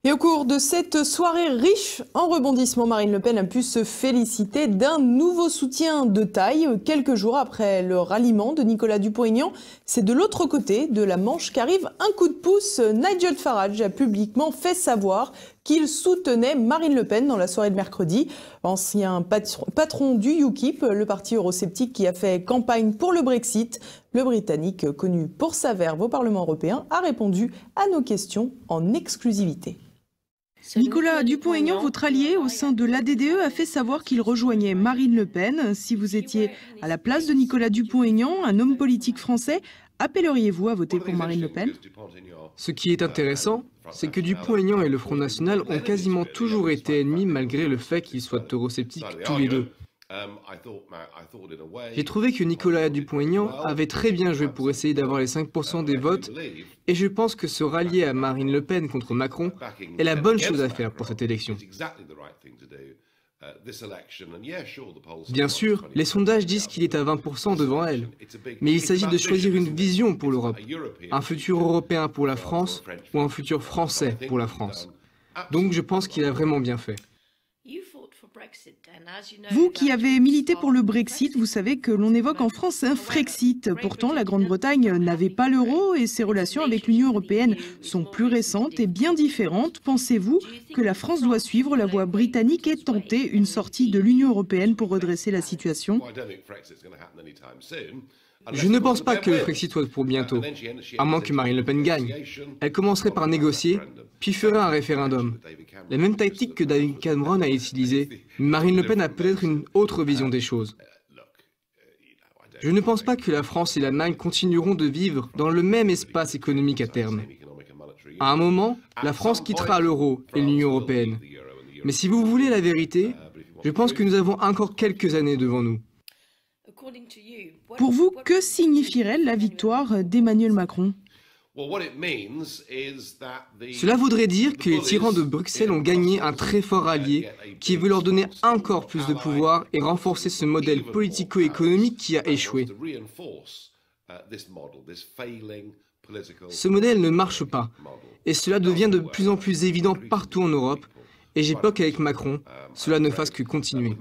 Et au cours de cette soirée riche en rebondissements, Marine Le Pen a pu se féliciter d'un nouveau soutien de taille. Quelques jours après le ralliement de Nicolas Dupont-Aignan, c'est de l'autre côté de la Manche qu'arrive un coup de pouce. Nigel Farage a publiquement fait savoir qu'il soutenait Marine Le Pen dans la soirée de mercredi. Ancien patron du UKIP, le parti eurosceptique qui a fait campagne pour le Brexit, le Britannique, connu pour sa verve au Parlement européen, a répondu à nos questions en exclusivité. Nicolas Dupont-Aignan, votre allié au sein de l'ADDE, a fait savoir qu'il rejoignait Marine Le Pen. Si vous étiez à la place de Nicolas Dupont-Aignan, un homme politique français, appelleriez-vous à voter pour Marine Le Pen? Ce qui est intéressant, c'est que Dupont-Aignan et le Front National ont quasiment toujours été ennemis malgré le fait qu'ils soient eurosceptiques tous les deux. J'ai trouvé que Nicolas Dupont-Aignan avait très bien joué pour essayer d'avoir les 5% des votes et je pense que se rallier à Marine Le Pen contre Macron est la bonne chose à faire pour cette élection. Bien sûr, les sondages disent qu'il est à 20% devant elle, mais il s'agit de choisir une vision pour l'Europe, un futur européen pour la France ou un futur français pour la France. Donc je pense qu'il a vraiment bien fait. Vous qui avez milité pour le Brexit, vous savez que l'on évoque en France un Frexit. Pourtant, la Grande-Bretagne n'avait pas l'euro et ses relations avec l'Union européenne sont plus récentes et bien différentes. Pensez-vous que la France doit suivre la voie britannique et tenter une sortie de l'Union européenne pour redresser la situation? Je ne pense pas que le Frexit soit pour bientôt, à moins que Marine Le Pen gagne. Elle commencerait par négocier, puis ferait un référendum. La même tactique que David Cameron a utilisée, mais Marine Le Pen a peut-être une autre vision des choses. Je ne pense pas que la France et l'Allemagne continueront de vivre dans le même espace économique à terme. À un moment, la France quittera l'euro et l'Union européenne. Mais si vous voulez la vérité, je pense que nous avons encore quelques années devant nous. Pour vous, que signifierait la victoire d'Emmanuel Macron? Cela voudrait dire que les tyrans de Bruxelles ont gagné un très fort allié qui veut leur donner encore plus de pouvoir et renforcer ce modèle politico-économique qui a échoué. Ce modèle ne marche pas et cela devient de plus en plus évident partout en Europe et j'ai peur qu'avec Macron, cela ne fasse que continuer.